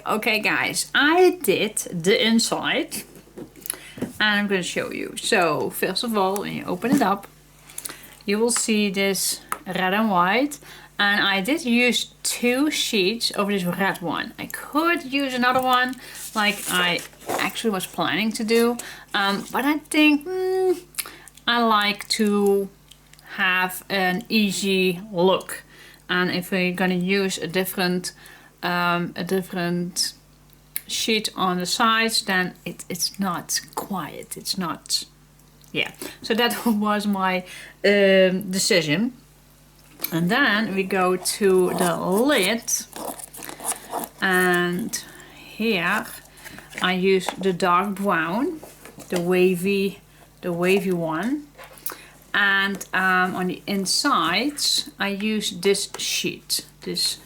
back. Okay guys, I did the inside and I'm going to show you. So first of all, when you open it up, you will see this red and white, and I did use 2 sheets of this red one. I could use another one like I actually was planning to do, but I think I like to have an easy look, and if we're going to use a different sheet on the sides, then it's not quiet, it's not, yeah. So that was my decision. And then we go to the lid, and here I use the dark brown, the wavy one, and on the insides I use this sheet, this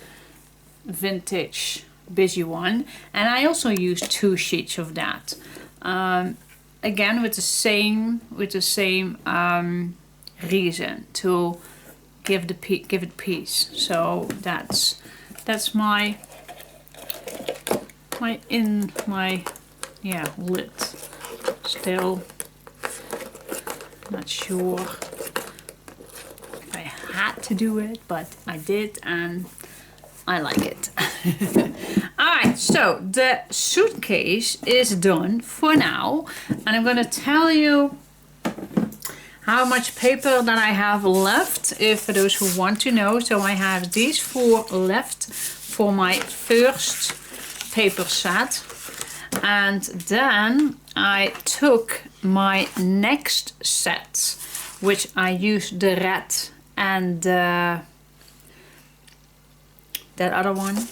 vintage busy one, and I also use 2 sheets of that, again with the same reason, to give it peace. So that's my lid. Still not sure if I had to do it, but I did, and I like it. Alright, so the suitcase is done for now, and I'm gonna tell you how much paper that I have left, if for those who want to know. So I have these 4 left for my first paper set, and then I took my next set, which I used the red and that other one,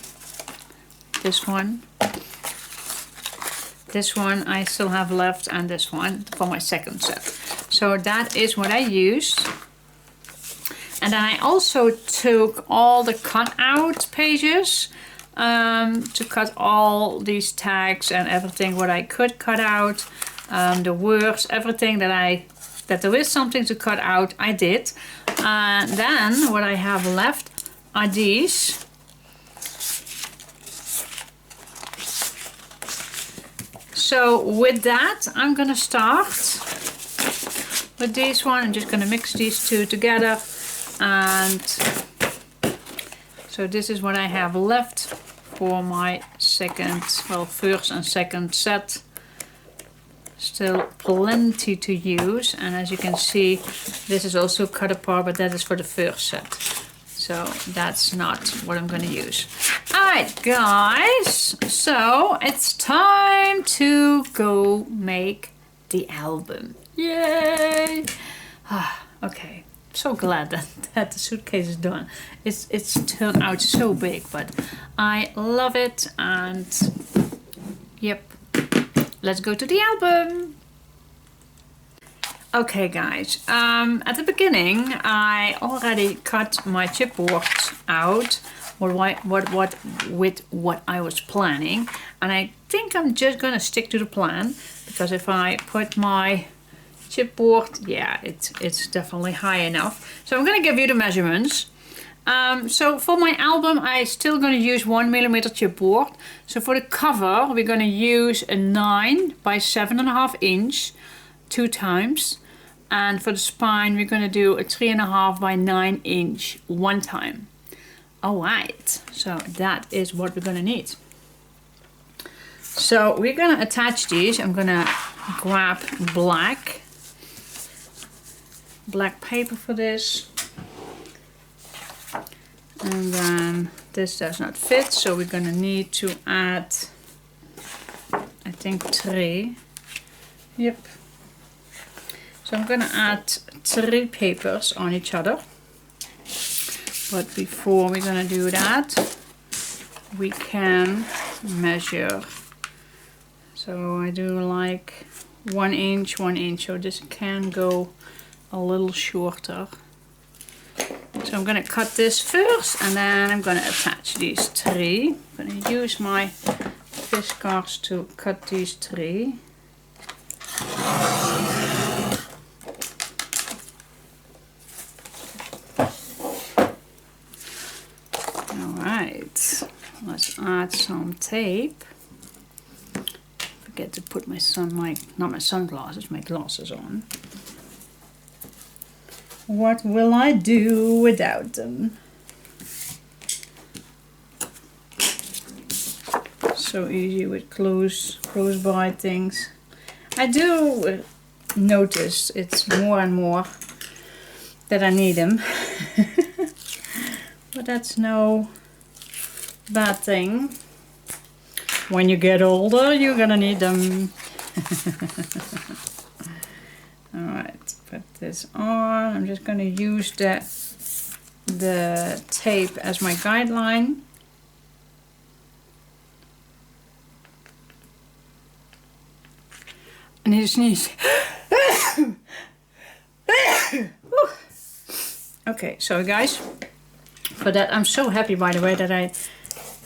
this one I still have left, and this one for my second set. So that is what I used. And then I also took all the cutout pages to cut all these tags and everything what I could cut out, the words, everything that there is something to cut out, I did. And then what I have left are these. So with that, I'm gonna start with this one. I'm just gonna mix these 2 together, and so this is what I have left for my first and second set. Still plenty to use, and as you can see, this is also cut apart, but that is for the first set. So that's not what I'm going to use. Alright guys, so it's time to go make the album. Yay! Okay, so glad that the suitcase is done. It's turned out so big, but I love it, and yep, let's go to the album. Okay guys, at the beginning I already cut my chipboard out with what I was planning, and I think I'm just gonna stick to the plan, because if I put my chipboard, yeah, it's definitely high enough. So I'm gonna give you the measurements. So for my album, I still gonna use 1mm chipboard. So for the cover, we're gonna use a 9 by 7.5 inch 2 times. And for the spine, we're gonna do a 3.5 by 9 inch 1 time. Alright, so that is what we're gonna need. So we're gonna attach these. I'm gonna grab black paper for this. And then this does not fit, so we're gonna need to add, I think 3. Yep. So I'm gonna add 3 papers on each other. But before we're gonna do that, we can measure. So I do like 1 inch, 1 inch, so this can go a little shorter. So I'm gonna cut this first, and then I'm gonna attach these 3. I'm gonna use my fiskars to cut these 3. Alright, let's add some tape. Forget to put my not my sunglasses, my glasses on. What will I do without them? So easy with close by things. I do notice it's more and more that I need them. But that's no bad thing. When you get older, you're gonna need them. Alright, put this on. I'm just gonna use the tape as my guideline. I need to sneeze. Okay, so guys, for that I'm so happy, by the way, that I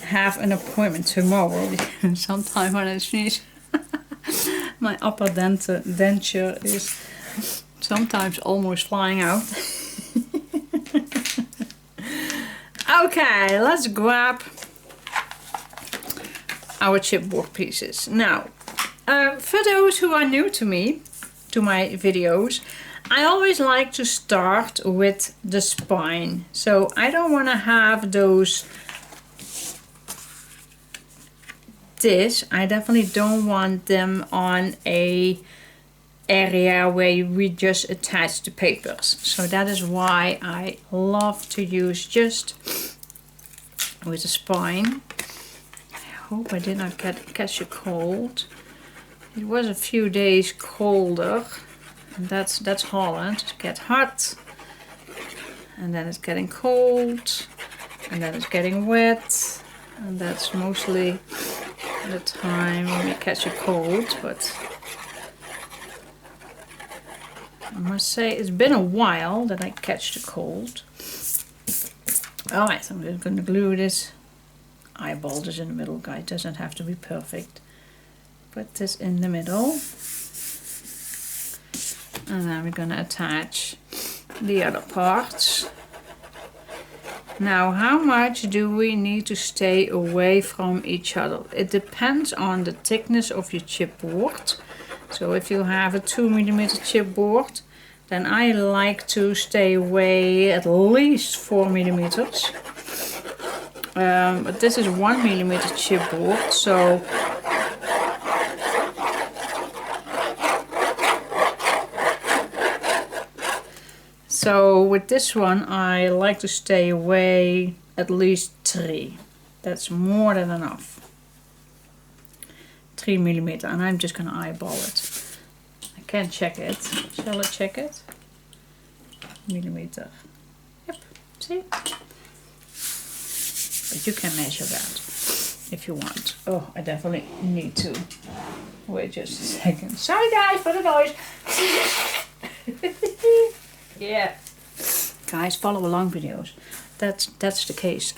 have an appointment tomorrow. Sometime when I sneeze, my upper denture is sometimes almost flying out. Okay, let's grab our chipboard pieces. Now, for those who are new to me, to my videos, I always like to start with the spine. So I don't want to have I definitely don't want them on a area where we just attach the papers. So that is why I love to use just with the spine. I hope I did not catch a cold. It was a few days colder. And that's Holland. It gets hot, and then it's getting cold, and then it's getting wet, and that's mostly the time when we catch a cold. But I must say it's been a while that I catch the cold. Alright, so I'm just going to glue this. Eyeball this in the middle, guys. It doesn't have to be perfect. Put this in the middle. And then we're going to attach the other parts. Now, how much do we need to stay away from each other? It depends on the thickness of your chipboard. So if you have a 2mm chipboard, then I like to stay away at least 4mm. But this is 1mm chipboard, so with this one I like to stay away at least 3. That's more than enough. 3mm, and I'm just gonna eyeball it. I can check it. Shall I check it? Millimeter. Yep, see? But you can measure that if you want. Oh, I definitely need to. Wait just a second. Sorry guys for the noise. Yeah, guys, follow along videos. That's the case.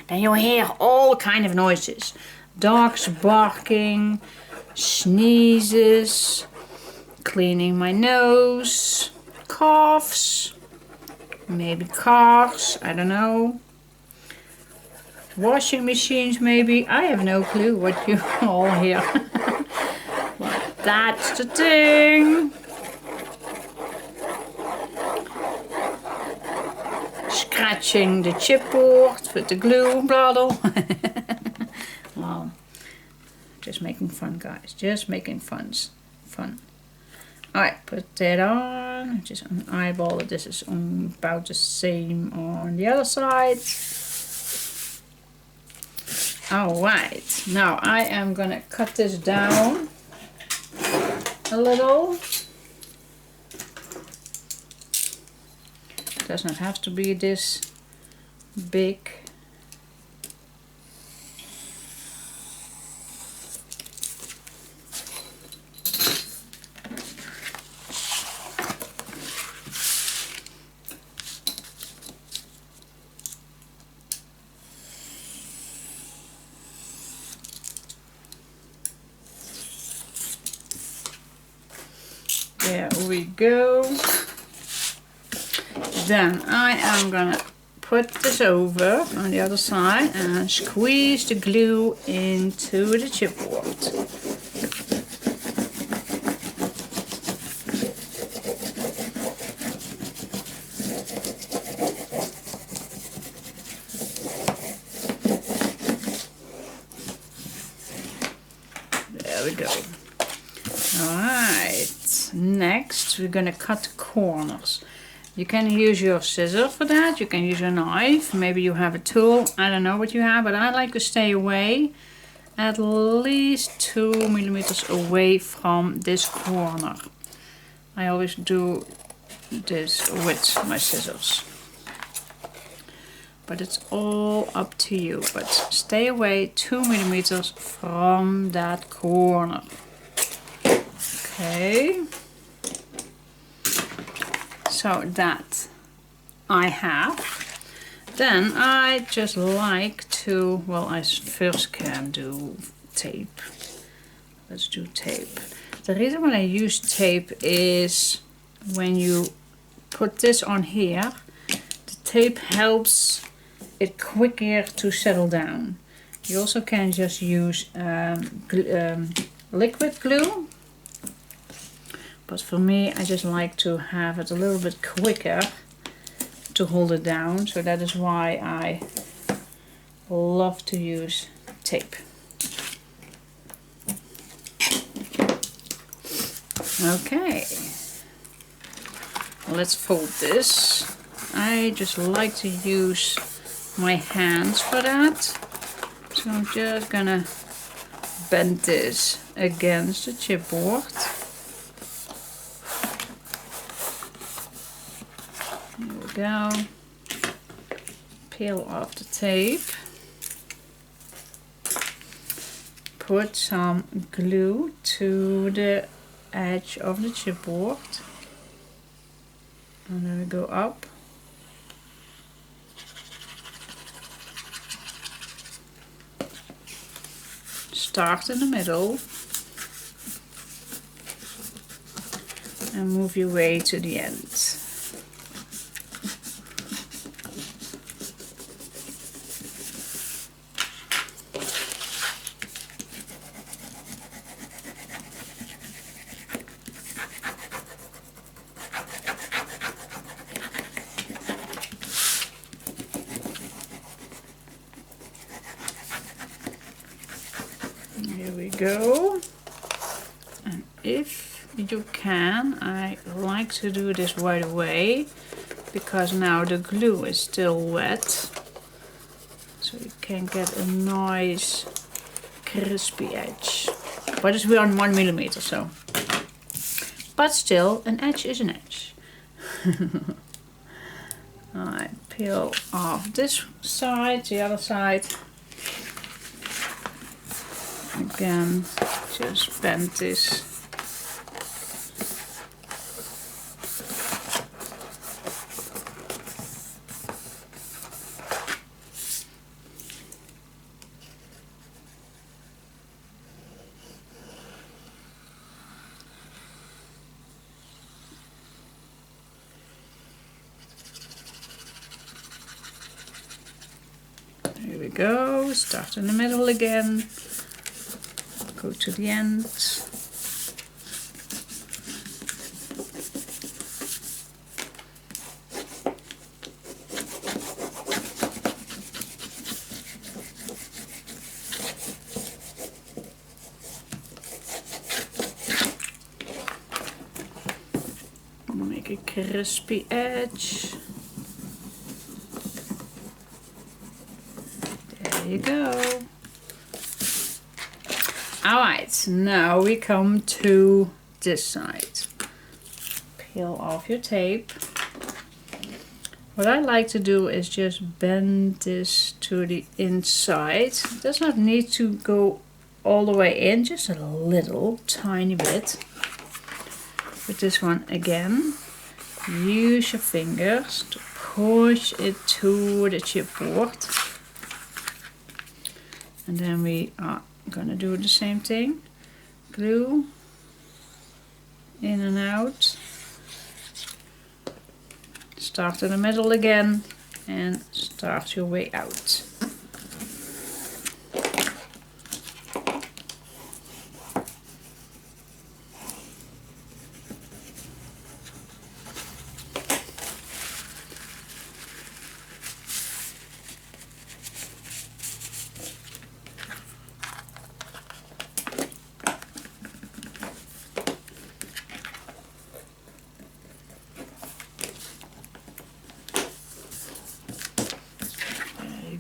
Then you'll hear all kind of noises: dogs barking, sneezes, cleaning my nose, coughs, maybe cars, I don't know, washing machines maybe. I have no clue what you all hear. But that's the thing. Scratching the chipboard with the glue bottle. Wow, just making fun, guys. Just making fun. Alright, put that on. Just an eyeball. This is about the same on the other side. Alright, now I am gonna cut this down a little. Does not have to be this big. There we go. Then I am gonna put this over on the other side and squeeze the glue into the chipboard. There we go. Alright, next we're gonna cut the corners. You can use your scissors for that, you can use a knife, maybe you have a tool, I don't know what you have, but I like to stay away at least 2 millimeters away from this corner. I always do this with my scissors. But it's all up to you, but stay away 2 millimeters from that corner. Okay. So that I have. Then I just like to, well, I first can do tape. Let's do tape. The reason why I use tape is when you put this on here, the tape helps it quicker to settle down. You also can just use liquid glue. But for me, I just like to have it a little bit quicker to hold it down. So that is why I love to use tape. Okay. Let's fold this. I just like to use my hands for that. So I'm just gonna bend this against the chipboard. There we go. Peel off the tape. Put some glue to the edge of the chipboard. And then we go up. Start in the middle. And move your way to the end. Here we go. And if you can, I like to do this right away because now the glue is still wet, so you can get a nice crispy edge. But it's around 1 millimeter, so. But still, an edge is an edge. I peel off this side, the other side. Again, just bend this. Here we go, start in the middle again. Go to the end. Make a crispy edge. There you go. Alright, now we come to this side. Peel off your tape. What I like to do is just bend this to the inside. It does not need to go all the way in, just a little tiny bit. With this one again, use your fingers to push it to the chipboard. And then we are gonna do the same thing. Glue in and out. Start in the middle again and start your way out.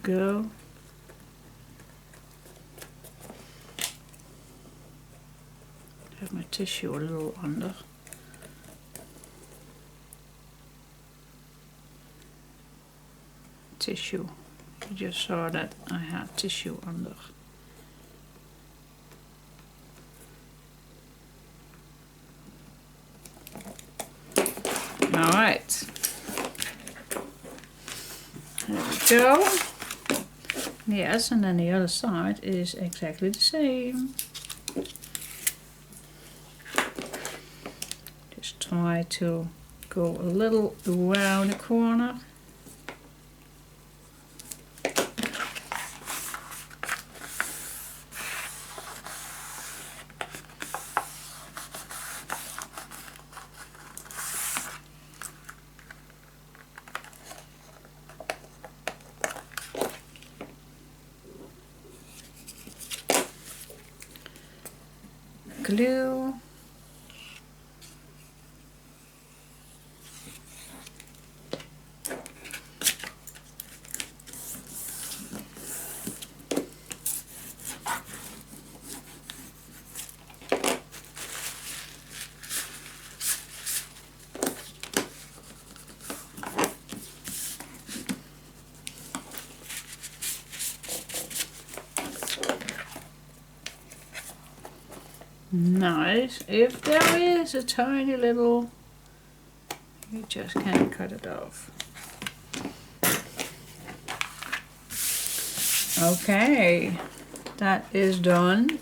Go. Have my tissue a little under. Tissue. You just saw that I had tissue under. All right. There we go. Yes, and then the other side is exactly the same. Just try to go a little around the corner. Glue. Nice. If there is a tiny little, you just can't cut it off. Okay, that is done.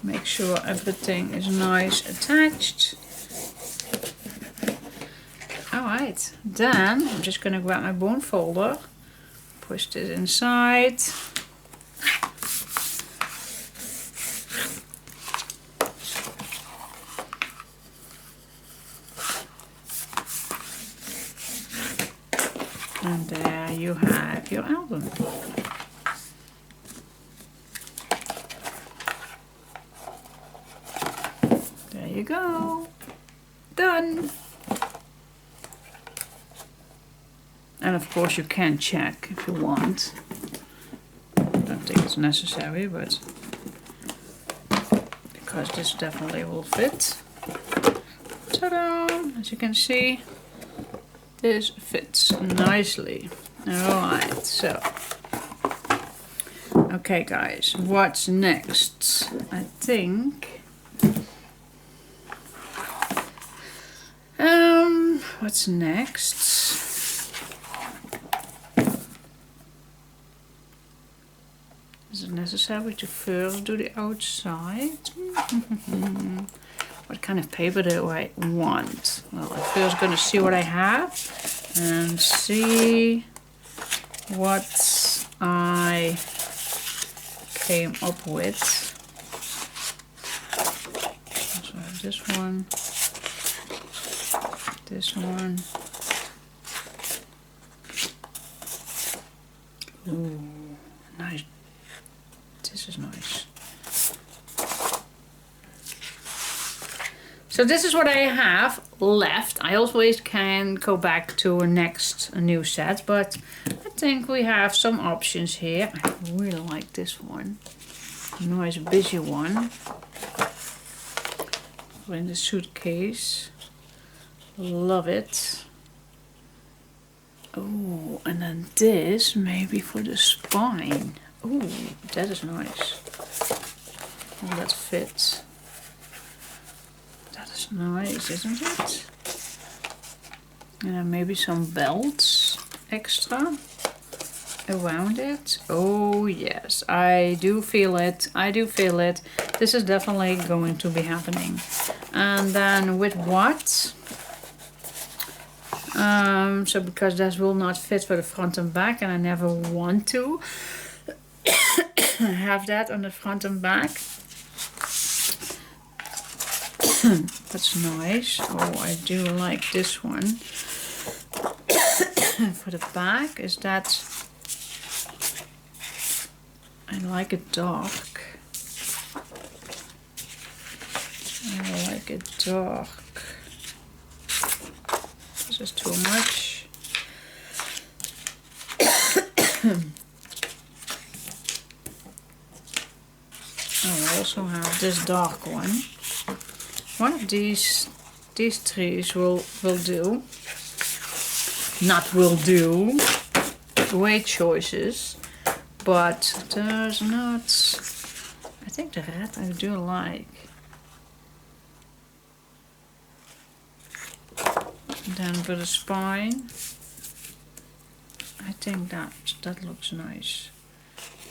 Make sure everything is nice attached. Alright, then I'm just gonna grab my bone folder, push this inside. And there you have your album. There you go. Done. And of course you can check if you want. I don't think it's necessary, but because this definitely will fit. Ta-da! As you can see, this fits nicely. Alright, so. Okay guys, what's next? I think... what's next? Is it necessary to first do the outside? What kind of paper do I want? Well, I'm first gonna see what I have and see what I came up with. So I have this one, this one. Ooh, nice. This is nice. So this is what I have left. I always can go back to a new set, but I think we have some options here. I really like this one. Nice busy one. In the suitcase. Love it. Oh, and then this maybe for the spine. Oh, that is nice. Oh, that fits. That is nice, isn't it? And maybe some belts extra around it. Oh yes, I do feel it. I do feel it. This is definitely going to be happening. And then with what? So because that will not fit for the front and back, and I never want to have that on the front and back. That's nice. Oh, I do like this one. For the back is that I like it dark. I like it dark. This is too much. I also have this dark one. One of these trees will do. Not will do. Great choices. But there's not. I think the red I do like. Then for the spine, I think that looks nice.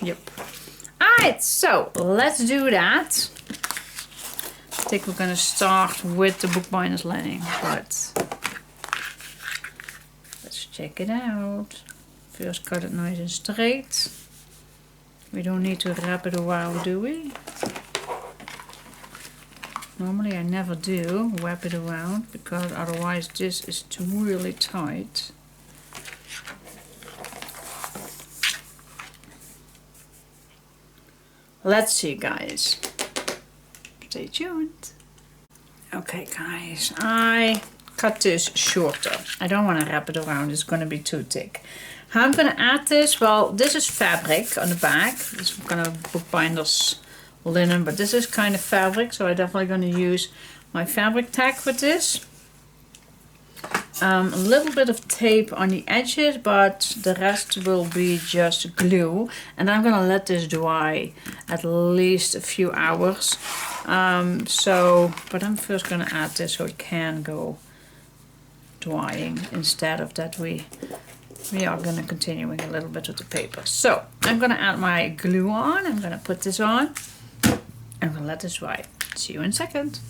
Yep. Alright, so let's do that. I think we're gonna start with the bookbinder's lining, but let's check it out. First cut it nice and straight. We don't need to wrap it around, do we? Normally I never do wrap it around because otherwise this is too really tight. Let's see, guys. Stay tuned. Okay guys, I cut this shorter. I don't want to wrap it around, it's going to be too thick. How I'm going to add this, well, this is fabric on the back. This is kind of bookbinder's linen, but this is kind of fabric, so I'm definitely going to use my fabric tack with this. A little bit of tape on the edges, but the rest will be just glue, and I'm going to let this dry at least a few hours. But I'm first going to add this so it can go drying instead of that we are going to continuing a little bit with the paper. So I'm going to add my glue on. I'm going to put this on. I'm going to let this dry. See you in a second.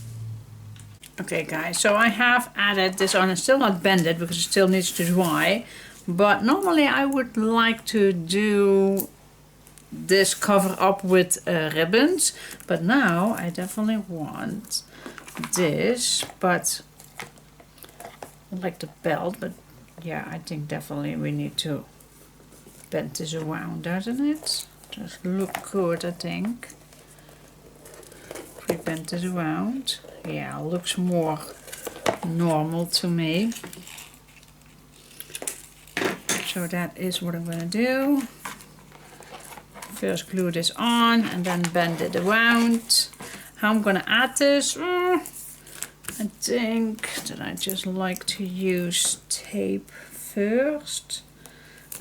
Okay guys, so I have added this on. It's still not bended because it still needs to dry. But normally I would like to do this cover up with ribbons. But now I definitely want this. But I like the belt, but yeah, I think definitely we need to bend this around, doesn't it? Just look good, I think. If we bend this around, yeah, looks more normal to me. So that is what I'm gonna do. First glue this on and then bend it around. How I'm gonna add this? I think that I just like to use tape first,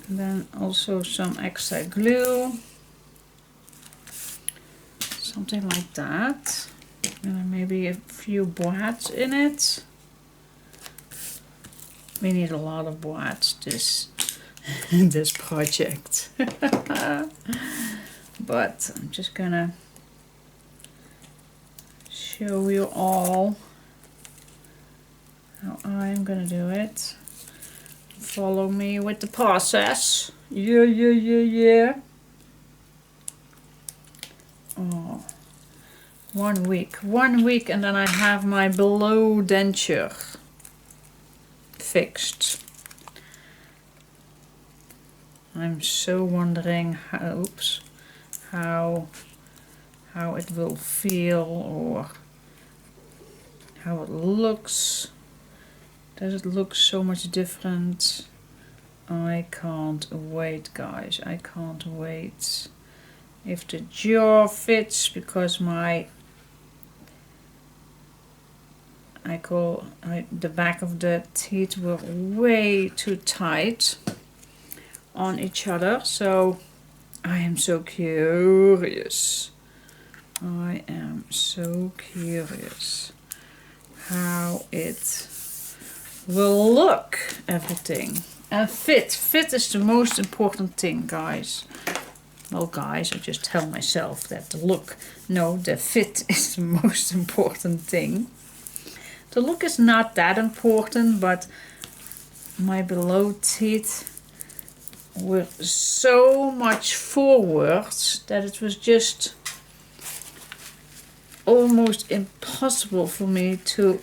and then also some extra glue, something like that, and then maybe a few boards in it. We need a lot of boards in this project. But I'm just gonna show you all how I'm gonna do it. Follow me with the process. Yeah. Oh, 1 week. 1 week and then I have my below denture fixed. I'm so wondering how, how it will feel or how it looks. Does it look so much different? I can't wait, guys. I can't wait. If the jaw fits, because the back of the teeth were way too tight on each other. So I am so curious. I am so curious how it will look, everything. And fit is the most important thing, guys. Well, guys, I just tell myself that the look, no, the fit is the most important thing. The look is not that important, but my below teeth were so much forwards that it was just almost impossible for me to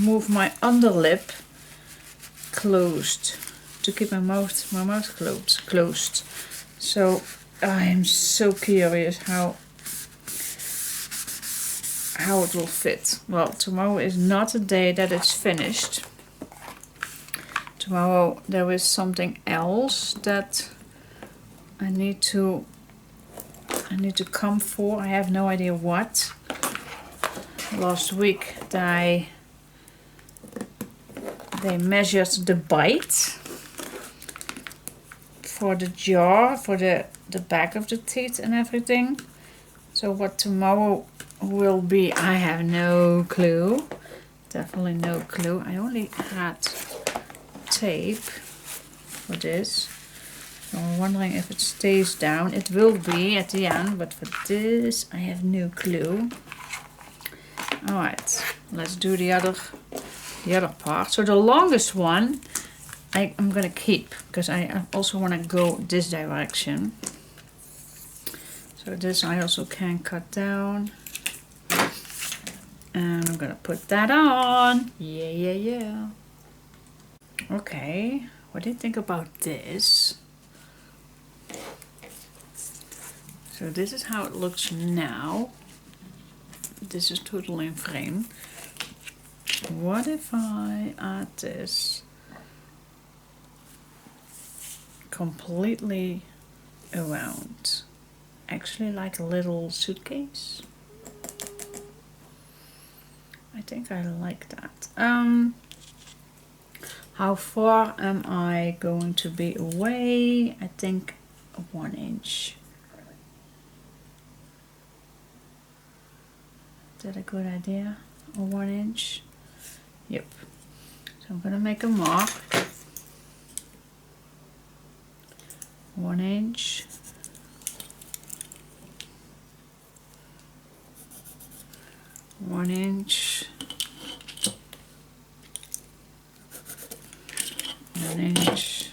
move my underlip closed, to keep my mouth closed. So I am so curious how it will fit. Well, tomorrow is not a day that it's finished. Tomorrow there is something else that I need to come for. I have no idea what. Last week they measured the bite for the jaw, for the back of the teeth and everything. So what tomorrow will be, I have no clue. Definitely no clue. I only had tape for this. So I'm wondering if it stays down. It will be at the end, but for this I have no clue. Alright, let's do the other part. So the longest one I'm gonna keep, because I also want to go this direction. So this I also can cut down. And I'm gonna put that on. Yeah. Okay, what do you think about this? So this is how it looks now. This is totally in frame. What if I add this completely around? Actually like a little suitcase. I think I like that. How far am I going to be away? I think 1 inch. Is that a good idea? Or 1 inch? Yep. So I'm gonna make a mark. 1 inch. One inch. 1 inch.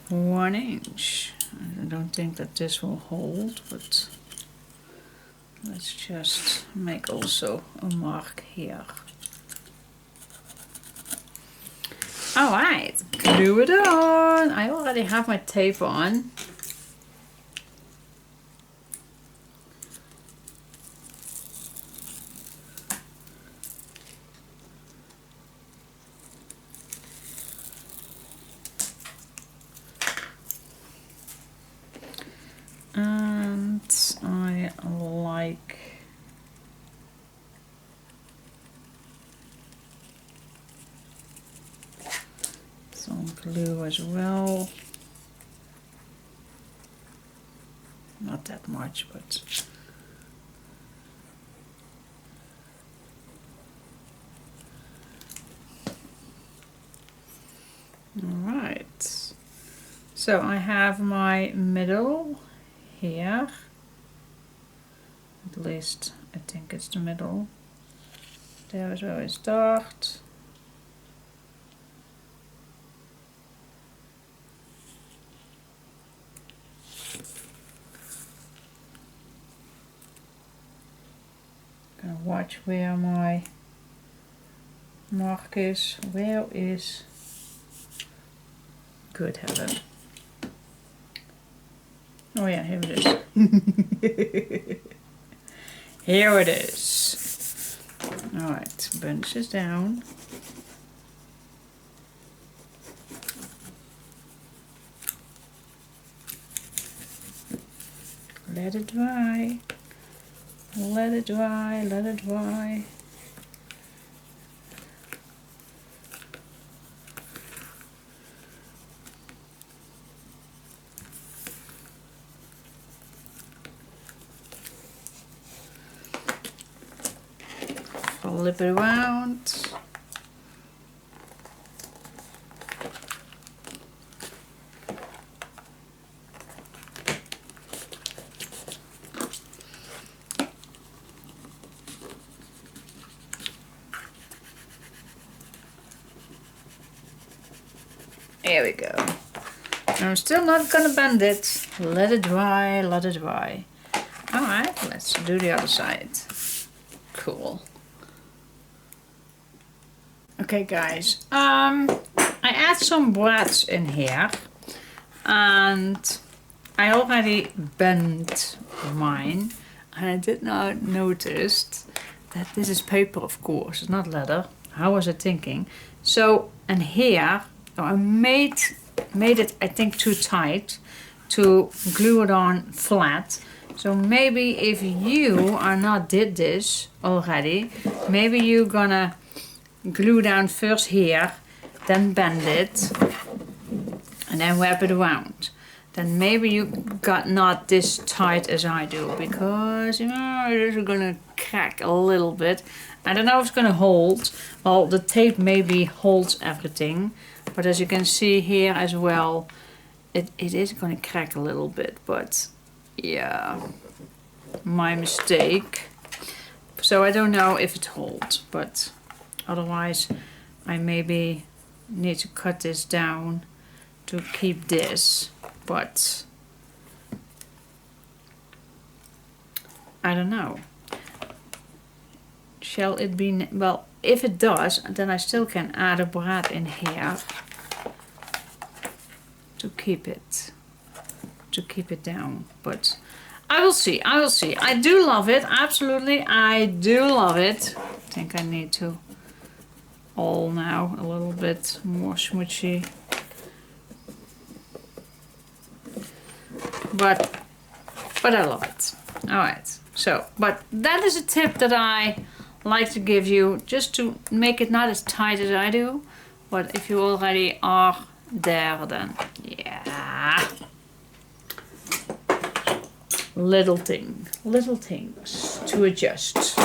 1 inch. I don't think that this will hold, but let's just make also a mark here. Alright, glue it on. I already have my tape on. And I like some glue as well. Not that much, but all right. So I have my middle here. At least I think it's the middle. There is where I start. Gonna watch where my mark is. Where is good heaven? Oh yeah, here it is. Here it is. Alright, bunch this down. Let it dry. Let it dry, let it dry. Flip it around. Here we go. I'm still not gonna bend it. Let it dry, let it dry. Alright, let's do the other side. Cool. Okay guys, I add some brads in here. And I already bent mine. And I did not notice that this is paper, of course. It's not leather. How was I thinking? So, and here, I made it, I think, too tight to glue it on flat. So maybe if you are not did this already, maybe you're gonna glue down first here, then bend it, and then wrap it around. Then maybe you got not this tight as I do, because you know it is gonna crack a little bit. I don't know if it's gonna hold. Well, the tape maybe holds everything, but as you can see here as well, it is gonna crack a little bit. But yeah, my mistake. So I don't know if it holds, but otherwise I maybe need to cut this down to keep this. But I don't know. Shall it be, well, if it does, then I still can add a brad in here to keep it down. But I will see, I will see. I do love it, absolutely, I do love it. I think I need to all now a little bit more smoochie. But I love it. Alright, so, but that is a tip that I like to give you, just to make it not as tight as I do. But if you already are there, then yeah. Little things to adjust.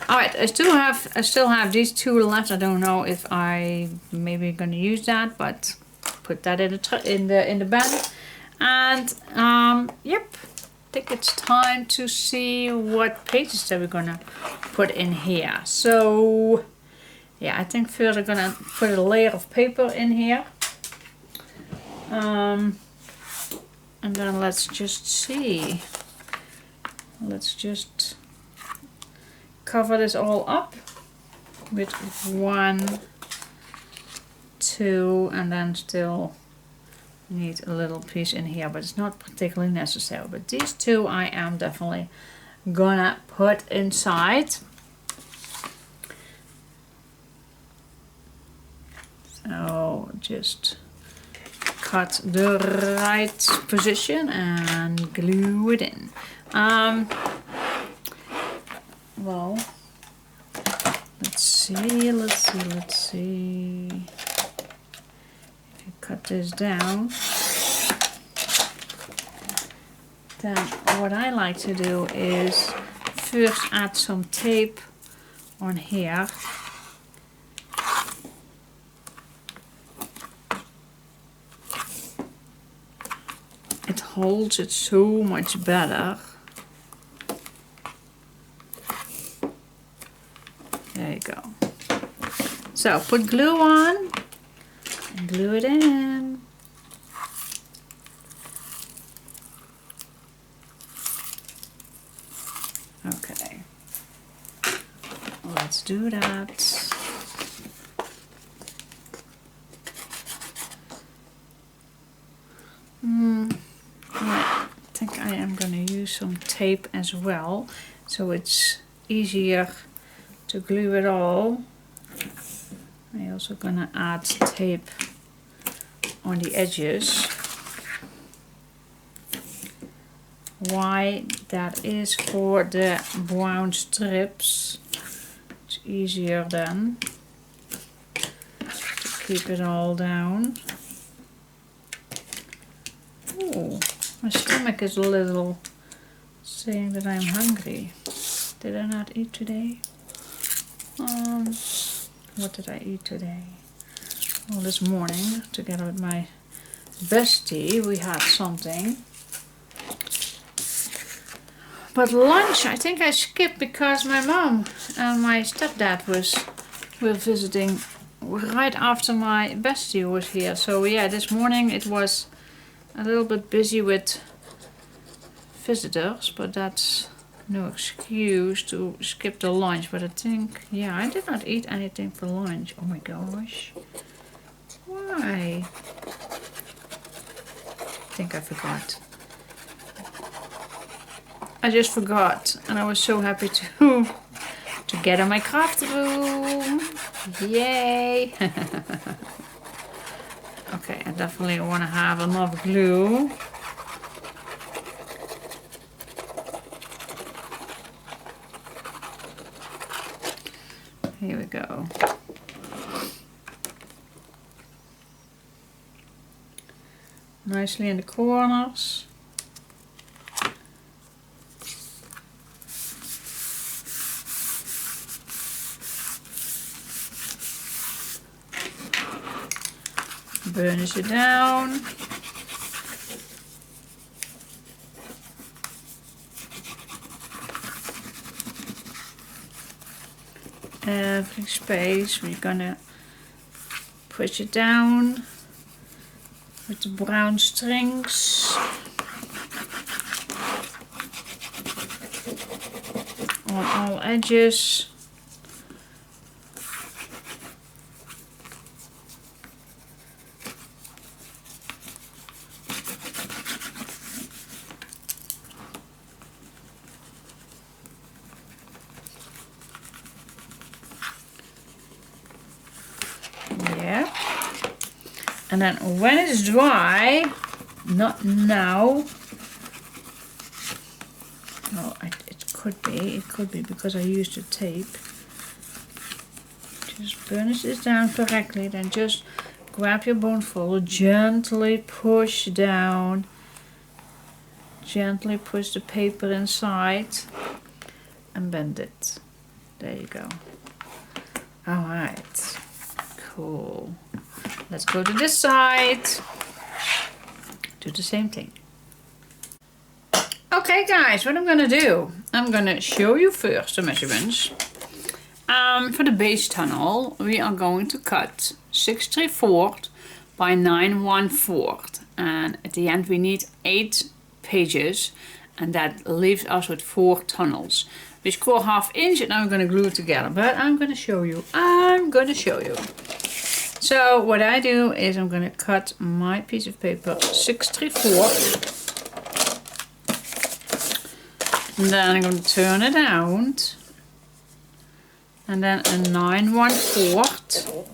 Alright, I still have these two left. I don't know if I maybe gonna use that, but put that in the bag. And yep, I think it's time to see what pages that we're gonna put in here. So yeah, I think first I'm gonna put a layer of paper in here. And then let's just see. Let's just cover this all up with 1, 2, and then still need a little piece in here, but it's not particularly necessary. But these two I am definitely gonna put inside. So just cut the right position and glue it in. Well, let's see. If you cut this down, then what I like to do is first add some tape on here. It holds it so much better. There you go. So put glue on and glue it in. Okay. Let's do that. I think I am going to use some tape as well, so it's easier to glue it all. I'm also going to add tape on the edges. Why? That is for the brown strips. It's easier then to keep it all down. Oh, my stomach is a little saying that I'm hungry. Did I not eat today? What did I eat today? Well, this morning, together with my bestie, we had something. But lunch, I think I skipped because my mom and my stepdad were visiting right after my bestie was here. So yeah, this morning it was a little bit busy with visitors, but that's no excuse to skip the lunch. But I think, yeah, I did not eat anything for lunch. Oh my gosh. Why? I think I forgot. I just forgot, and I was so happy to get in my craft room. Yay! Okay, I definitely want to have enough glue. Here we go. Nicely in the corners. Burnish it down. Every space we're gonna push it down with the brown strings on all edges. Yeah. And then when it's dry, not now. Oh, it could be because I used the tape. Just burnish this down correctly, then just grab your bone folder, gently push down, gently push the paper inside and bend it. There you go. Alright, cool. Let's go to this side. Do the same thing. Okay guys, what I'm gonna do, I'm gonna show you first the measurements. For the base tunnel, we are going to cut 6 3/4 by 9 1/4, and at the end we need 8 pages, and that leaves us with 4 tunnels. We score 1/2 inch, and I'm gonna glue it together. But I'm gonna show you. So what I do is I'm gonna cut my piece of paper 6 3/4. And then I'm going to turn it out, and then a 9 1/4.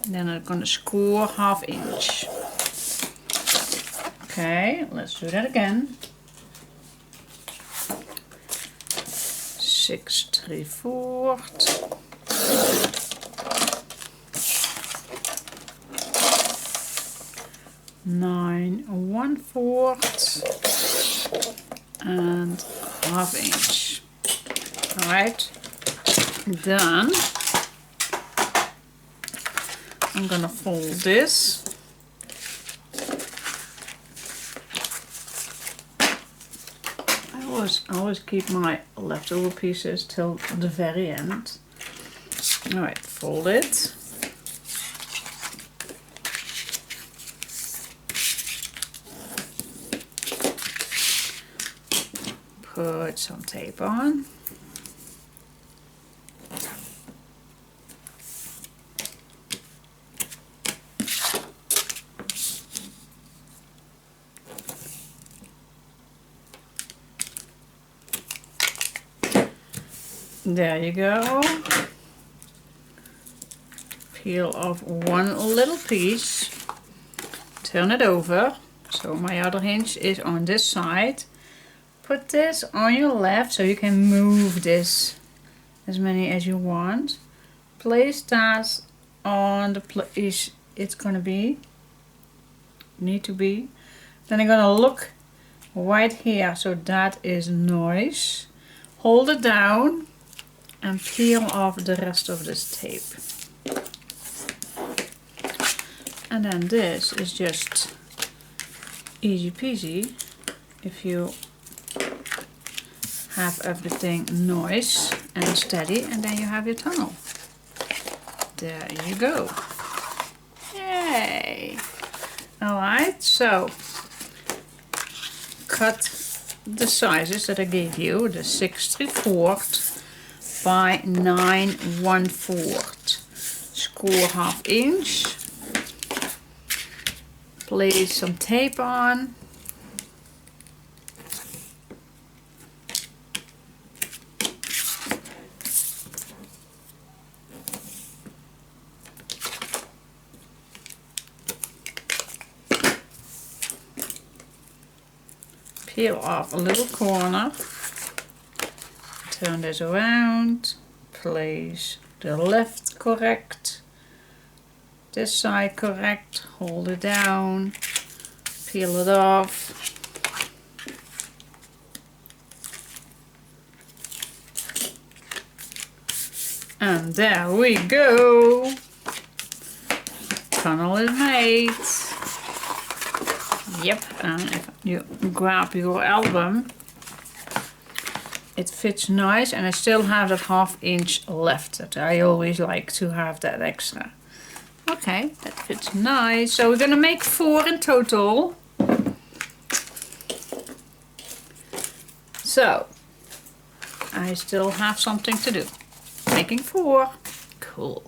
Then I'm going to score 1/2 inch. Okay, let's do that again. 6 3/4. 9 1/4 and 1/2 inch. Alright, then I'm gonna fold this. I always keep my leftover pieces till the very end. Alright, fold it. Put some tape on. There you go. Peel off one little piece. Turn it over. So my other hinge is on this side. Put this on your left so you can move this as many as you want. Place that on the place it's gonna be, need to be. Then I'm gonna look right here, so that is noise. Hold it down and peel off the rest of this tape. And then this is just easy peasy if you have everything nice and steady, and then you have your tunnel. There you go. Alright, so cut the sizes that I gave you, the 6 3/4 by 9 1/4. Score 1/2 inch. Place some tape on. Peel off a little corner, turn this around, place the left correct, this side correct, hold it down, peel it off, and there we go, funnel is made. Yep, and if you grab your album, it fits nice, and I still have that 1/2 inch left that I always like to have that extra. Okay, that fits nice. So we're gonna make 4 in total. So I still have something to do. Making 4. Cool.